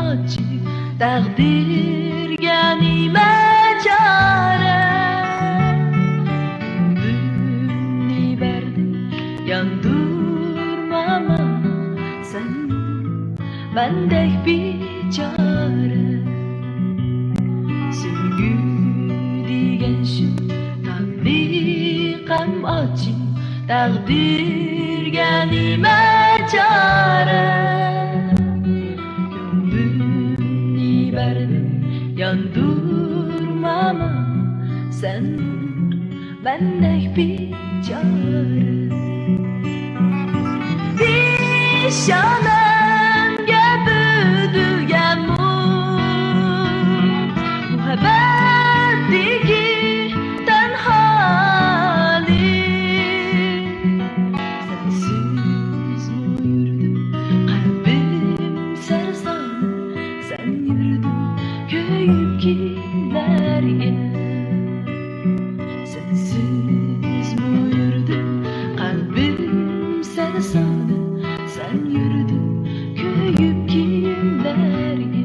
acı takdirga nima chora. Ko'nglimni berdim yandırmama sen bendek bichora. Sevgi degan shu tabliqam acı takdirga nima chora. Ko'nglimni berdim yandırmama sen bendek bichora. Peshonamga budilgan muhabbatdagi tanholik. Sensiz yurdim qalbim sarson, sen yurding ko'yib kimlarga. Sensiz yurdim qalbim sarson, sen yurding ko'yib kimlarga.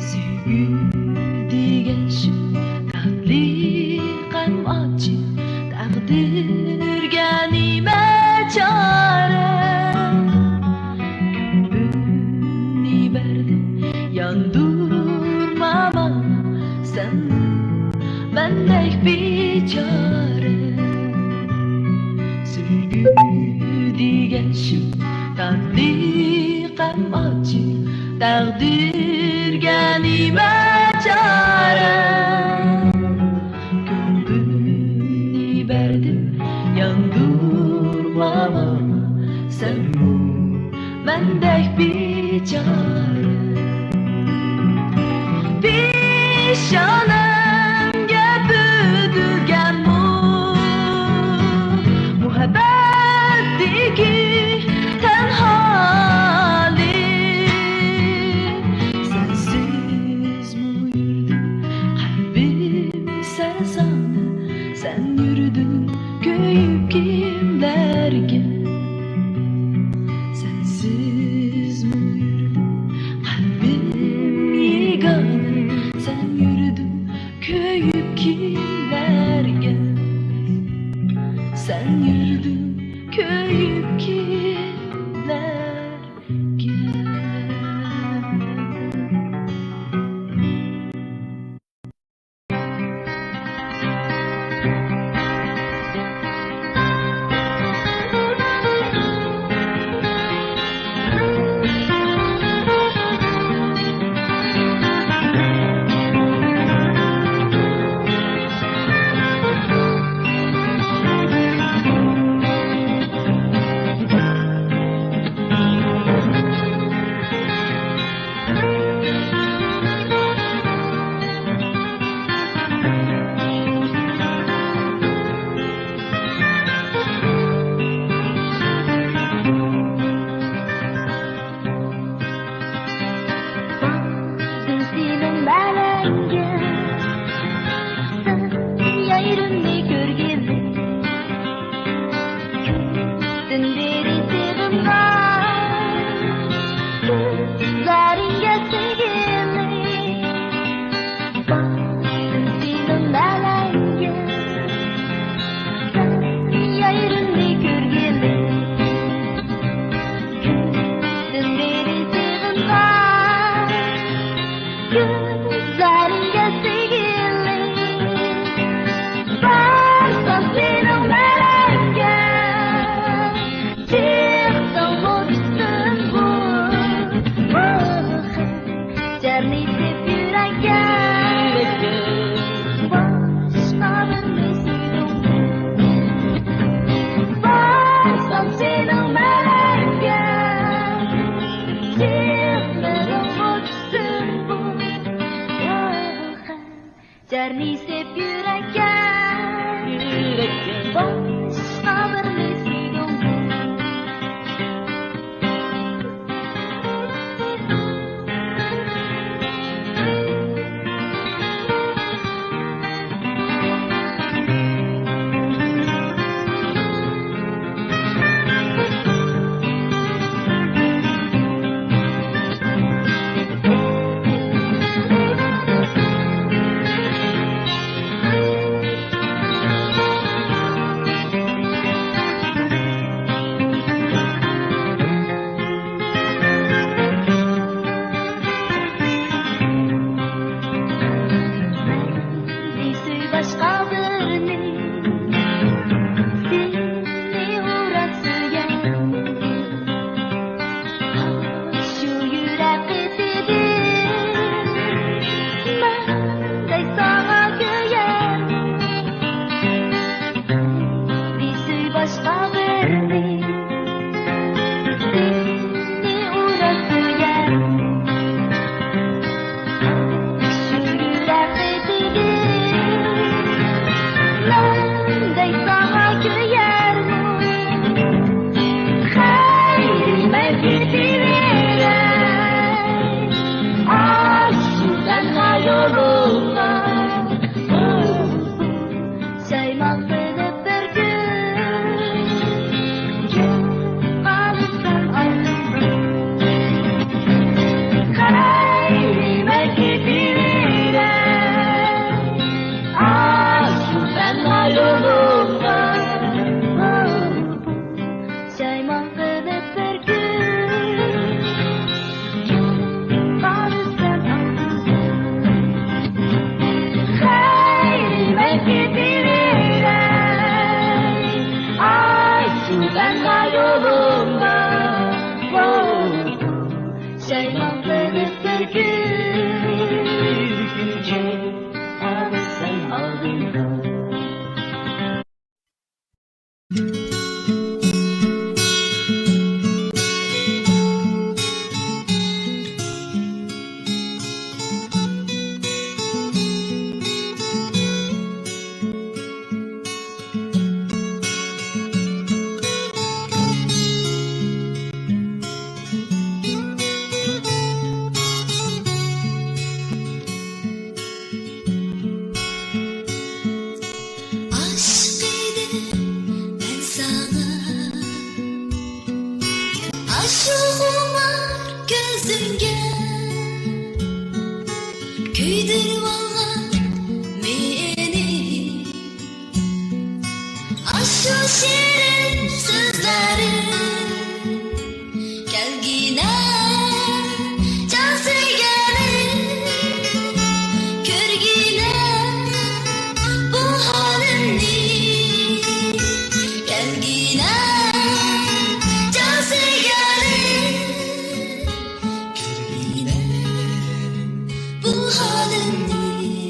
Sevgi degan shu tabliqam acı takdirga nima chora. Ko'nglimni berdim yandırmama sen bendek bichora. Sevgi degan shu tabliqam acı takdirga nima chora. Ko'nglimni berdim yandırmama sen bendek bichora. Peshonamga budilgan muhabbatdagi tanholik. Sensiz yurdim qalbim sarson, sen yurding ko'yib kimlarga. Sensiz yurdim qalbim yegona, sen yurding ko'yib kimlarga. Sen yurding ko'yib kimlarga. Jarni sep yürekka Boşqa bir mesidum Bu halimni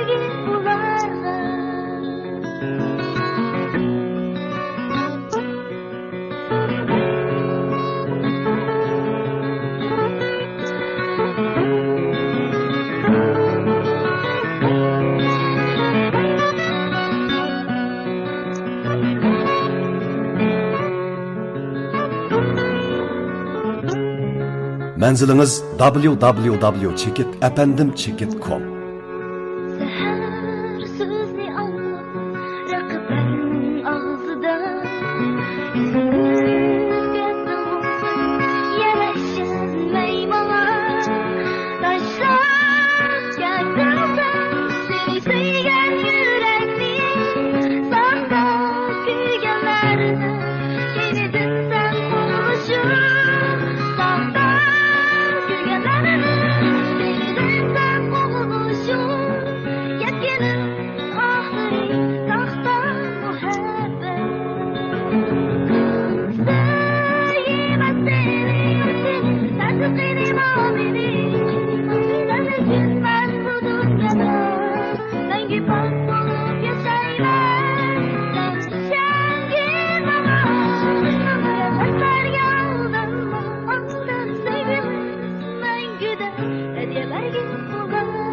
bergin bularga. Manziliniz www.chekit.com. Seher sözünü anlat, rakıpların ağzıda. Yüzüne olsun, yanaşan meymalar. Taşlar gelmezden, seni sevgen yürekli. Sağda gügenlerine, yeniden sen olmuşsun. Sağda gügenlerine, yeniden sen olmuşsun. Yetkinim ahiri tahta muhabbet. Sevmez seni yüzün, tasdikini mamini. Sen üzülmez bu dünyada, rengi pak olup yaşayman. Sen şengin bana, yalnızlarga aldanma. Ondan sevgimiz menkıde, hediyeler gibi bularga.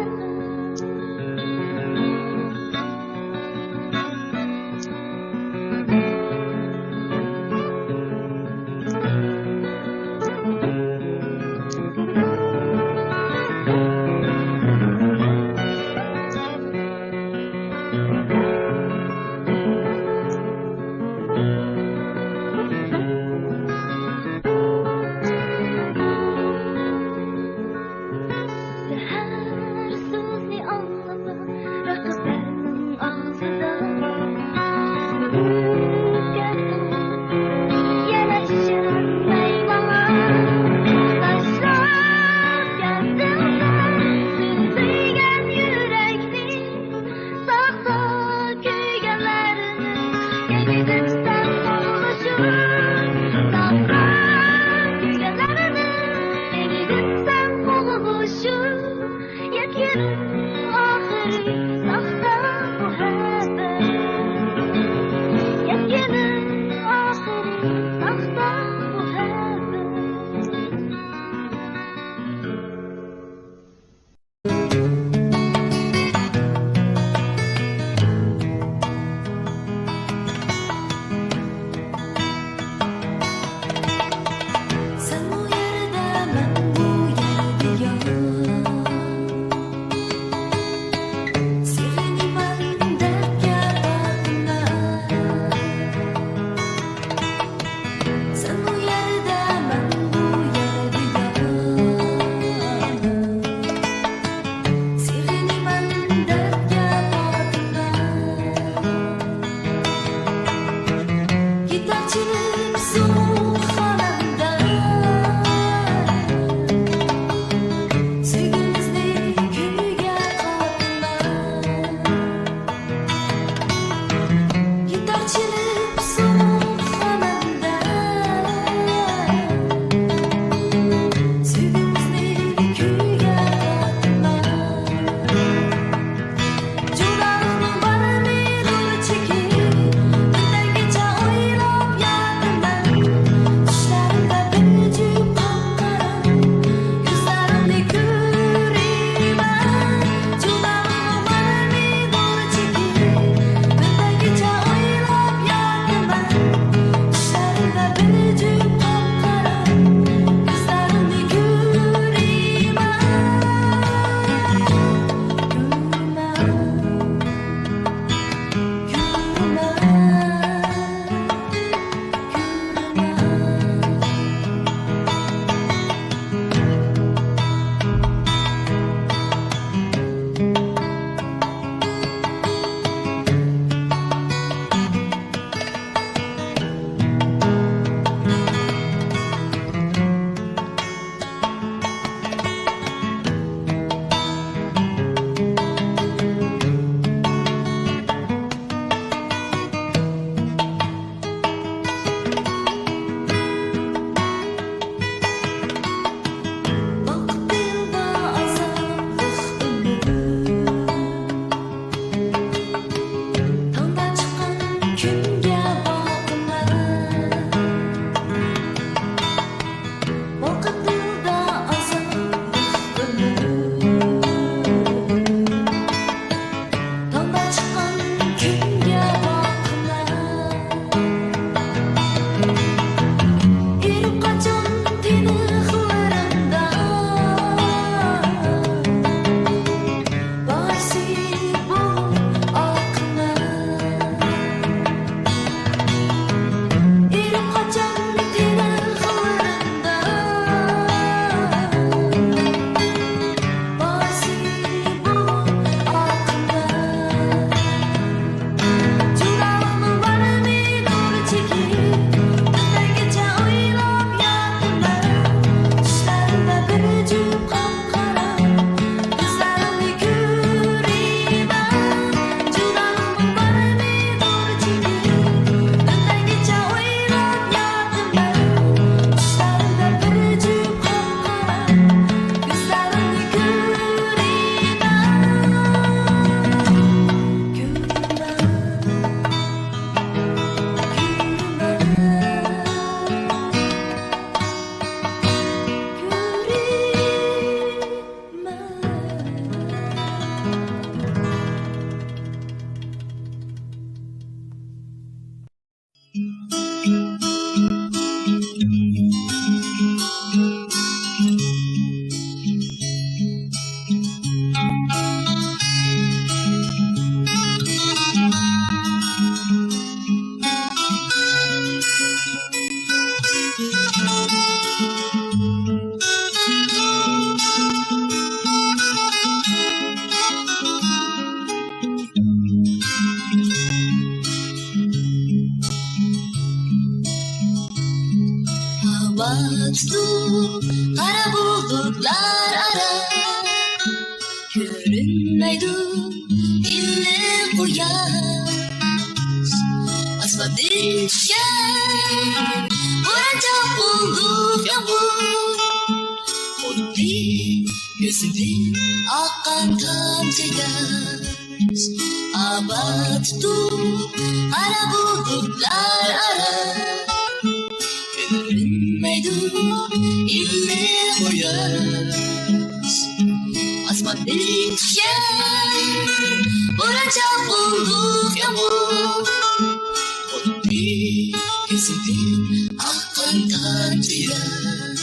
tuttu kara bulutlar ara. Görünmedi ille bu yaz. Asmadık düşer Orada bulduk yağmur. Putih gözümde akan tamca yaz. Abad tuttu kara bulutlar ara. Görünmedi ille bu yaz. Asmadık düşer Orada bulduk yağmur. Putih gözümde akan tamca yaz.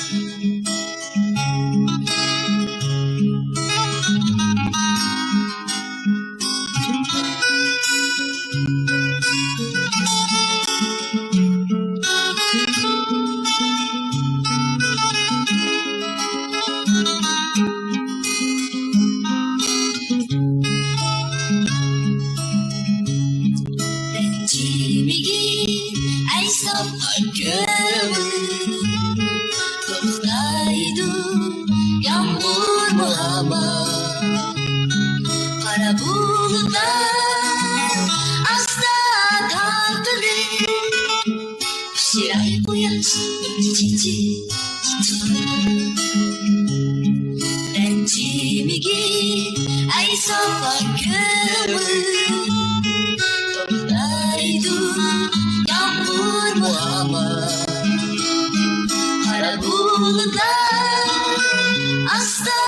Toktaydı yağmur mu hava. Kara bulutlar asla kalkılır. Şiray koyar çiçeği rencimi giy ay sabah kömür. Toktaydı yağmur mu hava. Kara bulutlar asla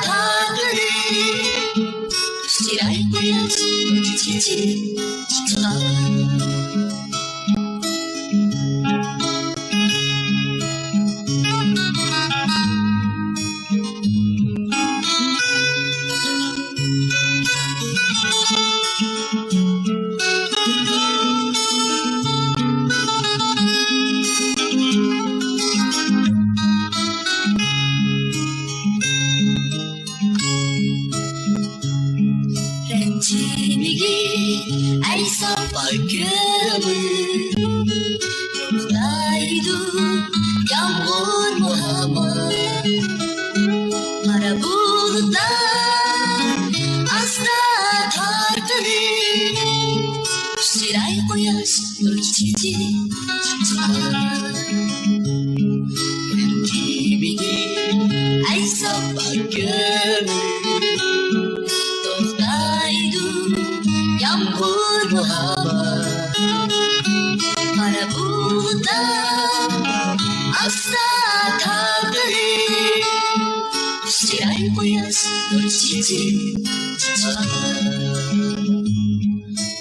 kalkılır. Şiray koyar çiçeği rencimi giy ay sabah kömür. Yoktaydı yağmur mu hava. Kara bulutlar asla tartılır. Şiray koyar çiçeği rencimi giy ay sabah kömür. Yağmur mu hava. Kara bulutlar asla kalkılır. Şiray koyar çiçeği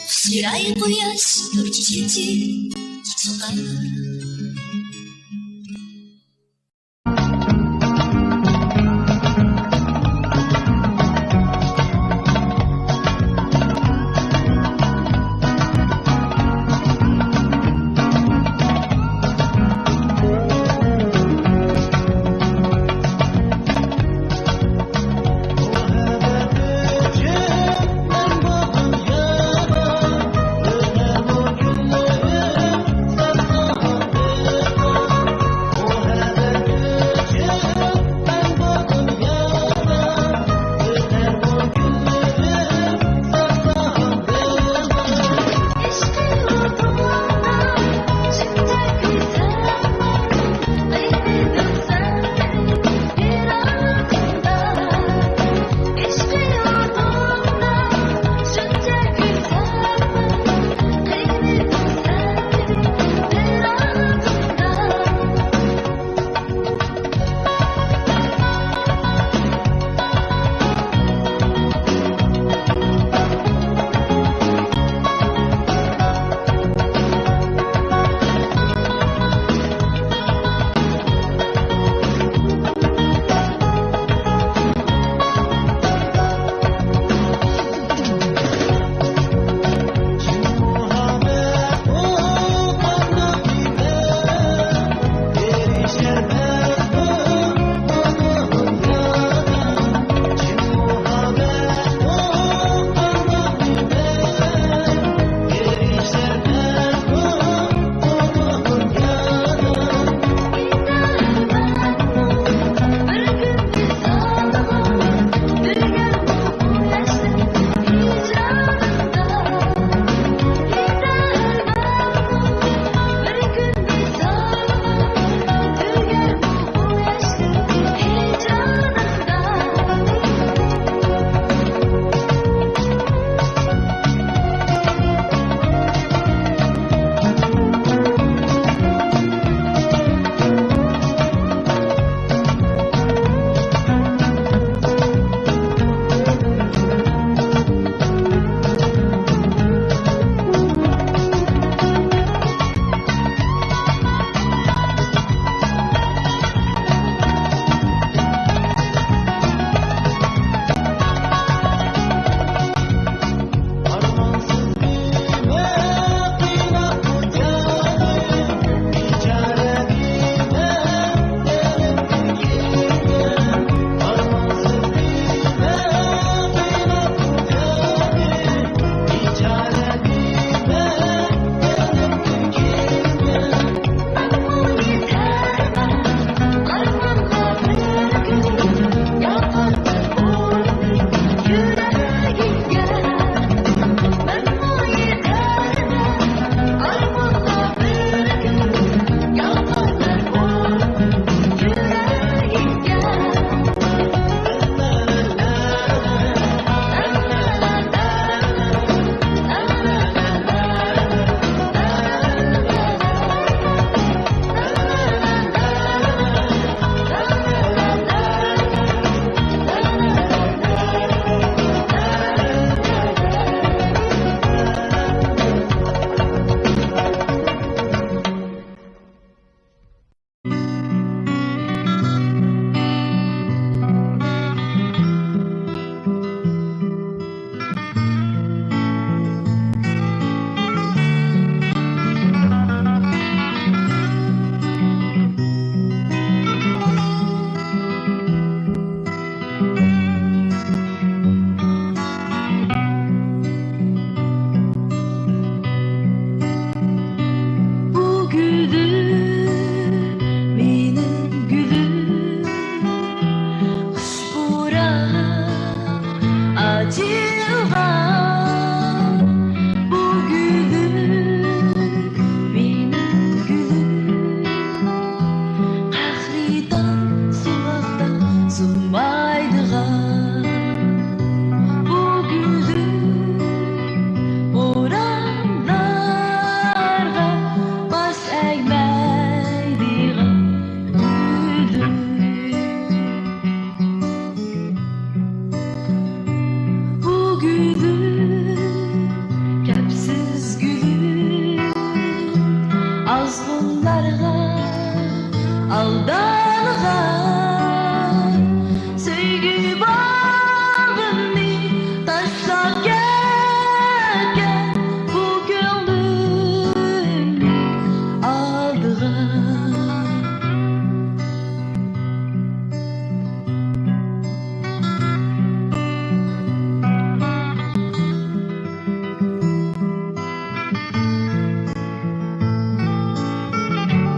Şiray koyar çiçeği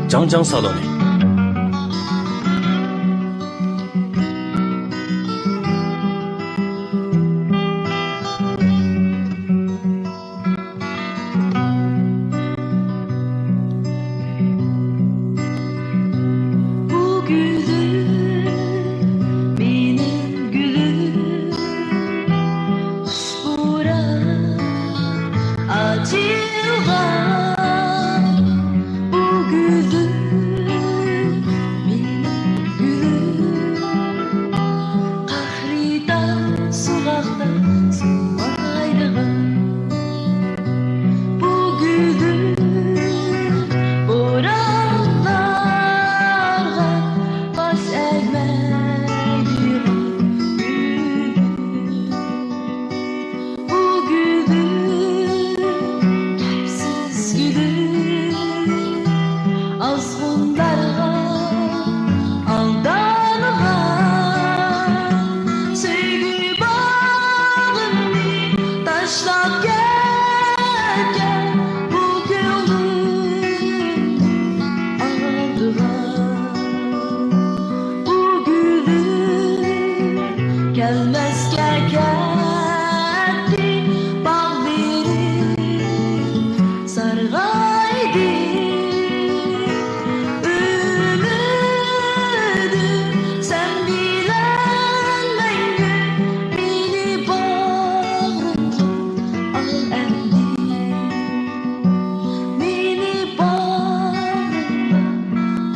장장 살라니. Bu gülüm benim gülüm, hushbura açılgan. Bu gülüm benim gülüm, qahridan sug'aqdan suv ayrigan. Bu gülüm bo'ronlarga bosh egmay yurgan. Bu gülüm kayfsiz gülüm, azg'unlarga aldangan. Sevgi bağımni tashlab ketgan bu ko'nglim aldıgan. Bu gülüm kelmesga ketdi, bog' berib sarg'aydi. Ümidim sen bilen mangu, meni bag'rimga al endi. Meni bag'rimga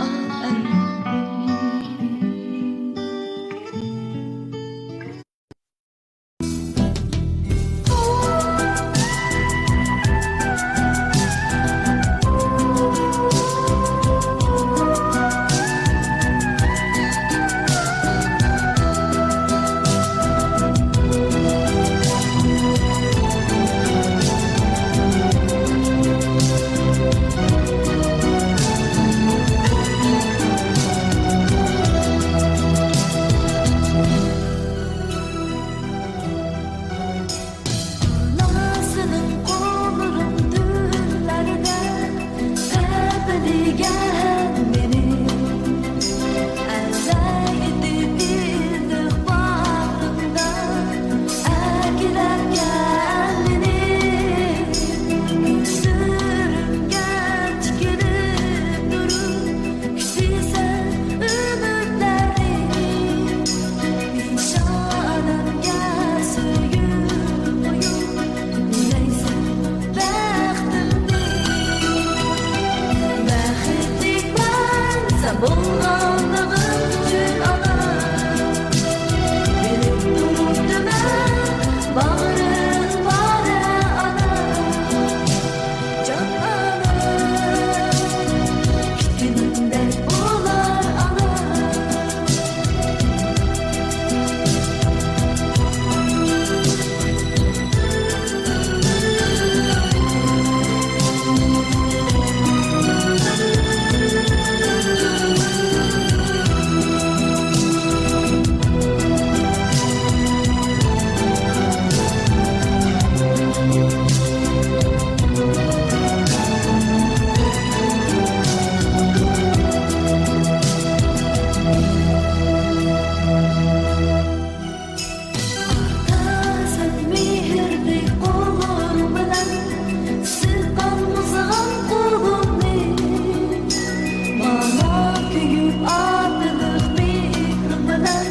al endi. Anasının qolurum tünlərdə təpilgən məni, əzəydi bildik bağrımda əkilərkən məni. Sürümgə tikilib durub kütüsən ümitləri, nişanəmgə söyüb qoyub biləysən bəxtimdi. Bəxtlikmən sən bolğanlığın üçün ana, bilib durubdu mən bağrın barə ana. Can ana, kütünümdək olar ana. Sen mehirli olur bilen sıkan mızgan kulumni, bana köyüp atılık mehri bilen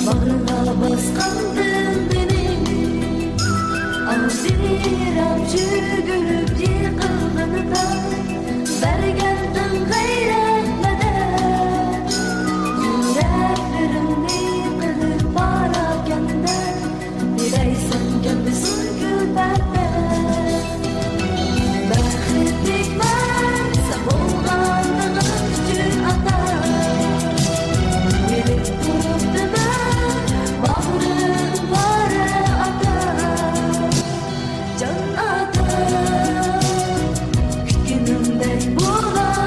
bağrına baskandın beni. Ağzirap жүгүрүп yıkılgınıda bergendin gayret medet. Yüreklerimni kılıp barakende bileysen gelmesin külbette. Bəxtlikmən sən bolğanlığın üçün ata, bilib durubdu mən bağrın barə ata. Can ata, kütünümdək bolar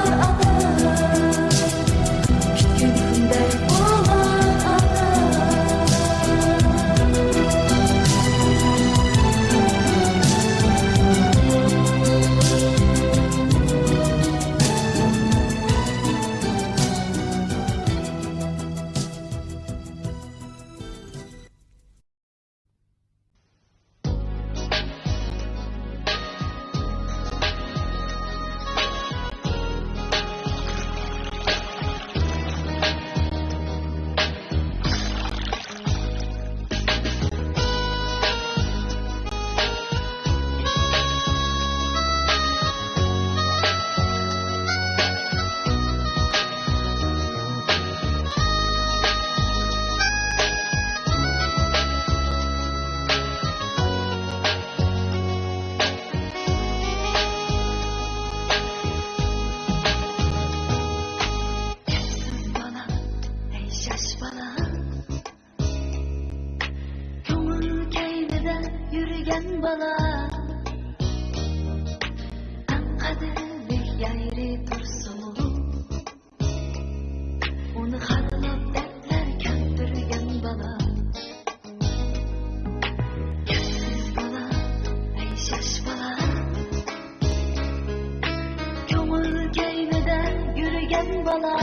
yürüyen bala Kadirlik yayri dursun Onu harlap dertler köndürgen bala Köpsüz bala, ey şaş bala Kömür keynede yürüyen bala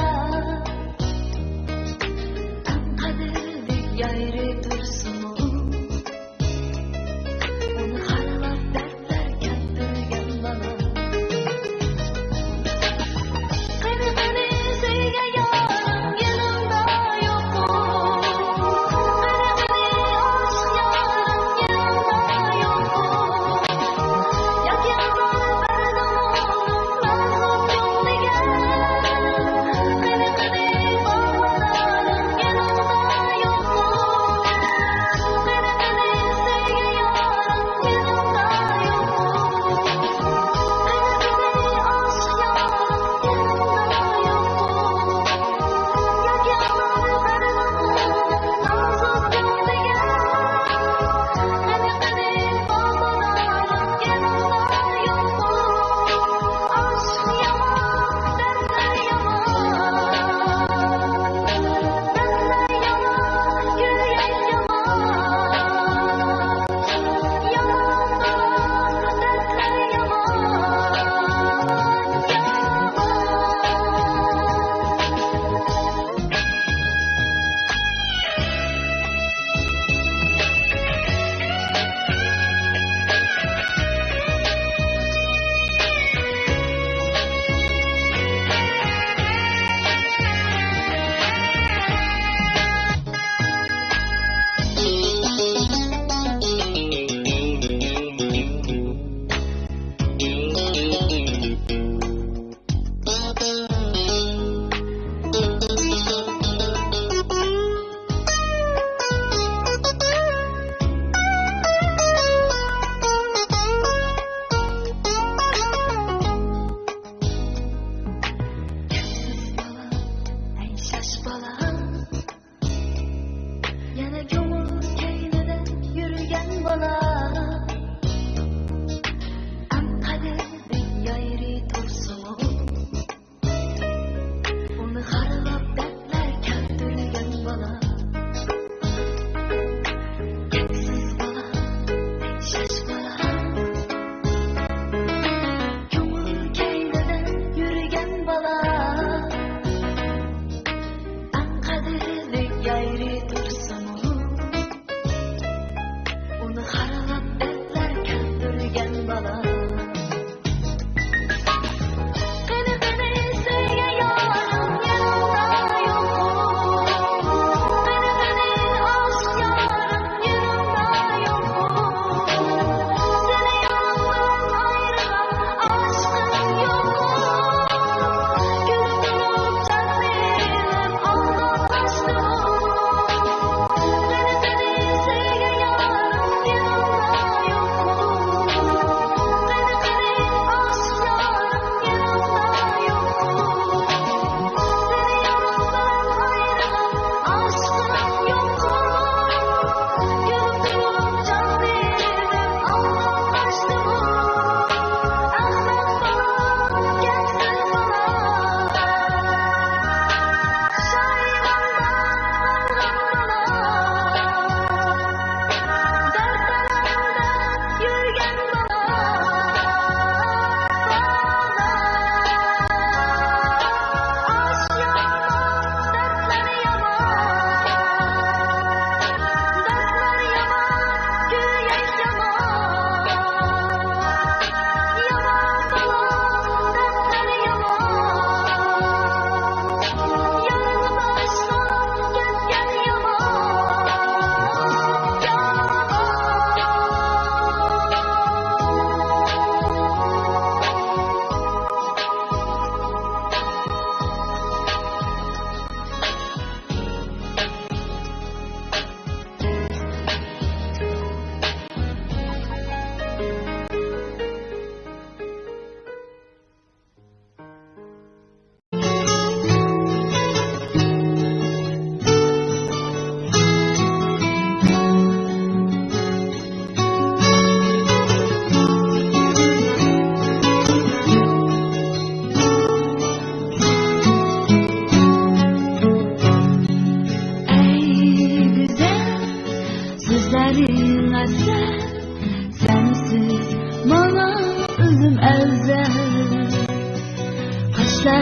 Kadirlik yayri dursun Onu harlap dertler köndürgen bala Kırmızı sevge yarım yanım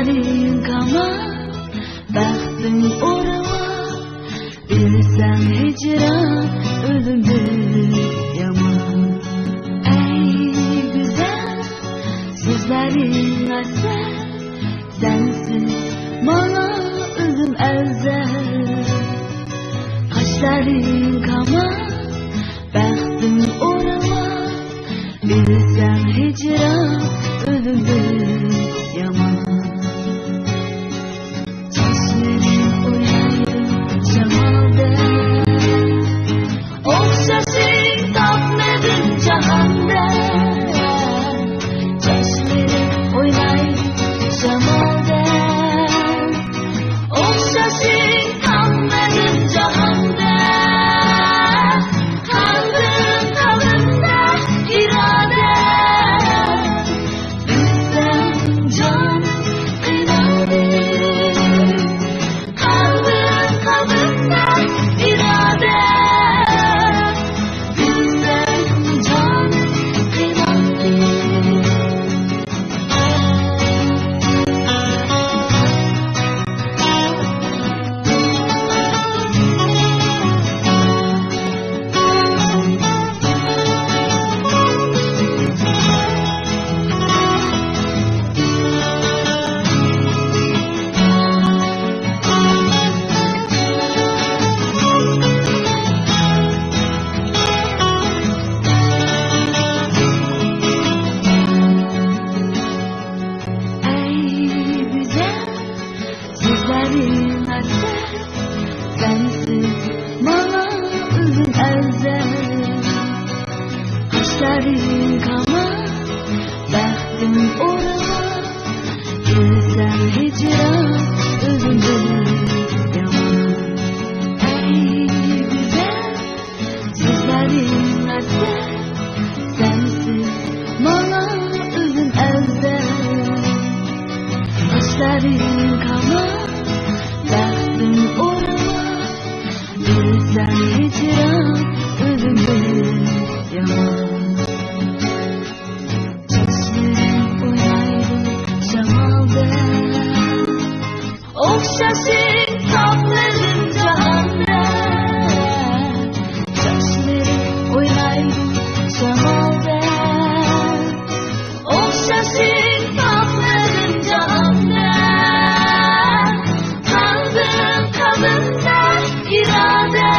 Saçların kama, baktın orama. Bilsem hicran, ölümdür yaman. Ey güzel, sözlerin eser. Sensiz bana ölüm ezel. Kaşların kama, baktın orama. Bilsem hicran, ölümdür yaman. Çeşmenin uyandı cemalde. Okşasın tatmadın cahanda. Çeşmenin uyandı cemalde. Okşasın tatmadın cahanda. Kalbim kalbimde irade. Bilsem can kıymadı. Kalbim kalbimde irade. Bilsem can kıymadı. Ey güzel, sözlerin eser. Sensiz bana ölüm ezel. Kaşların kama, baktın orama. Bilsem hicran, ölümdür yaman. Ey güzel, sözlerin eser. Sensiz bana ölüm ezel. Kaşların kama, baktın orama. Bilsem hicran, ölümdür yaman. Çeşmenin uyandı cemalde. Okşasın tatların cahanda. Çeşmenin uyandı cemalde. Okşasın tatların cahanda. Kalbim kalbimde irade.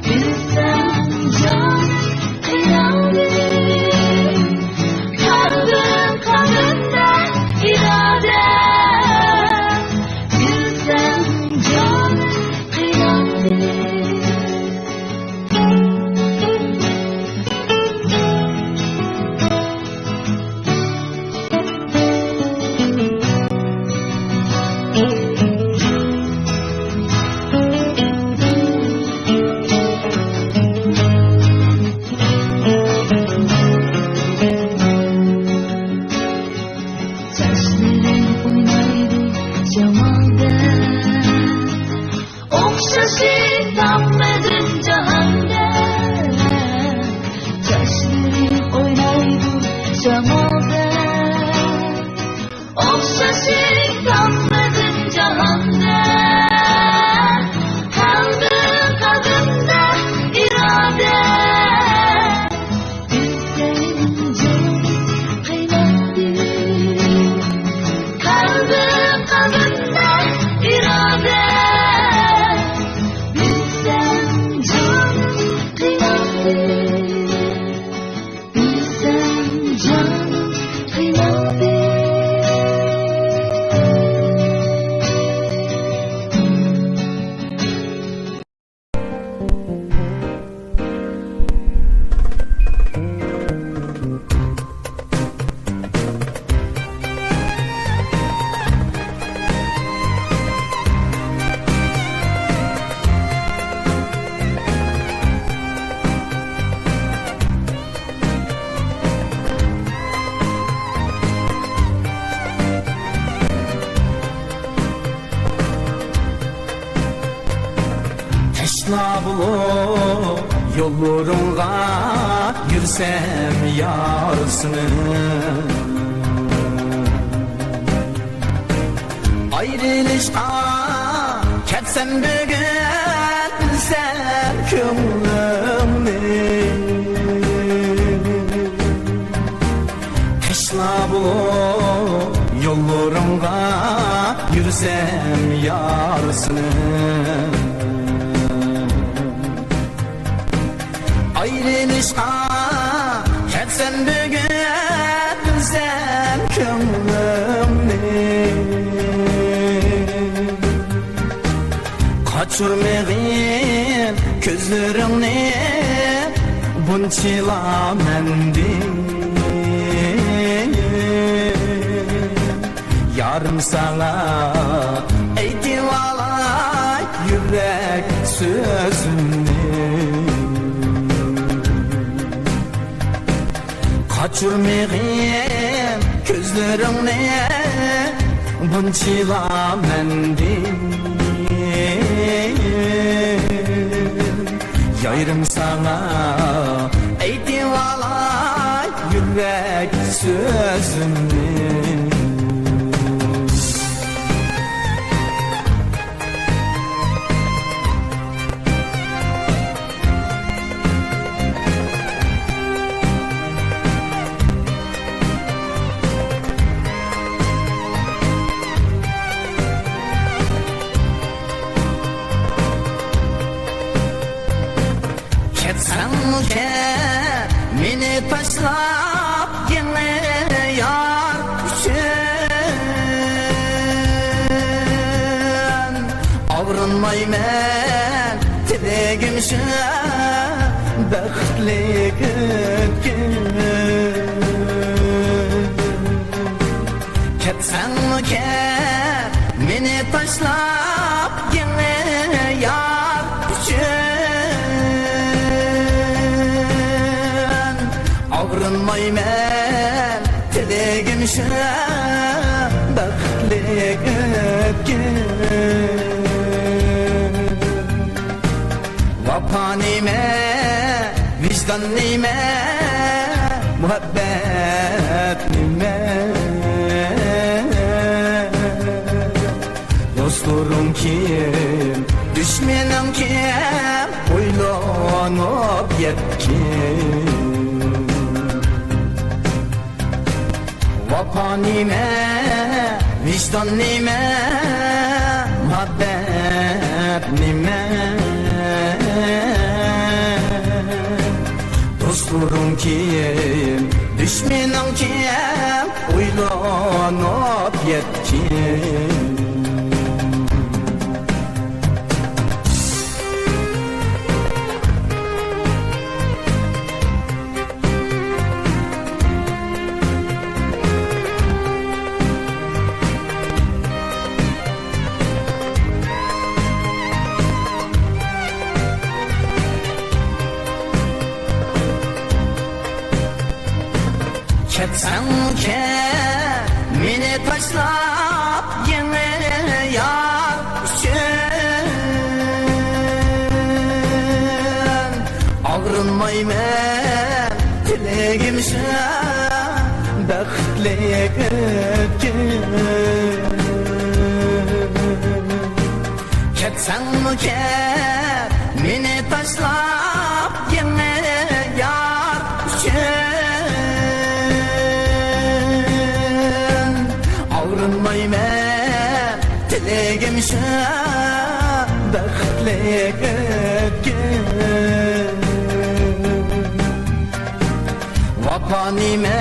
Bilsem can kıyamdı. Kalbim kalbimde irade. Bilsem can kıyamdı. Saçların oynaydı cemalde. Okşasın tatmadın cahanda. Saçların oynaydı cemalde. Okşasın tatmadın cahanda. Kalbim kalbimde irade. Bilsem can kıymetli. Kalbim kalbimde irade. Bilsem can kıymetli. Bilsem can kıymetli. Teşna bulup yollarımda yürüsem yarsını. ayrılışqa ketsem bugün sen könglimni Teşna bulup yollarımga yürüsem yarsını ayrılışqa ketsem bugün sen könglimni kaçırmagin gözlerini bunçila mendin yarım sana aytib alay yürek sözünü kaçırmagin gözlerini bunçila mendin yayrım sana aytib alay yürek sözünü Sen meni taşlap yine yar üçün Ağrınmaymen tilegim şu baxtli gün Ketsen meni taşlap yine yar üçün Ağrınmaymen tilegim şu baxtli gün Vapa nime, vicdan nime, muhabbet nime Dostlarım kim, düşmenim kim Uylanıp yetkim Vapa nime, vicdan nime, muhabbet nime Dostlarım kim, düşmenim kim Uylanıp yetkim Ketsen meni taşlap yine yar üçün Ağrınmaymen tilegim şu baxtli gün Ketsen meni taşlap yine yar üçün Ağrınmaymen tilegim şu baxtli gün Vapa nime,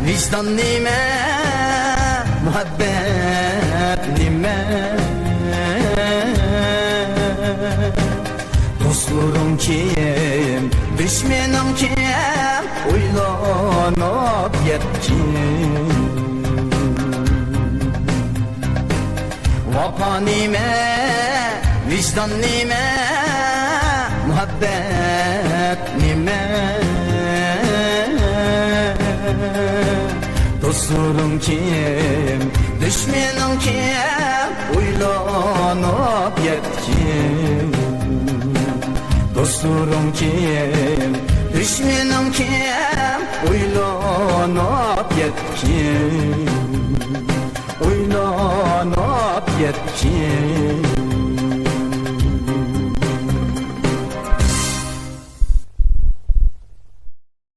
vicdan nime, muhabbet nime Dostlarım kim, düşmenim kim Uylanıp yetkim Vapa nime, vicdan nime, muhabbet nime Dostlarım kim, düşmenim kim Uylanıp yetkim Dostlarım kim, düşmenim kim Uylanıp yetkim Uylanıp etkim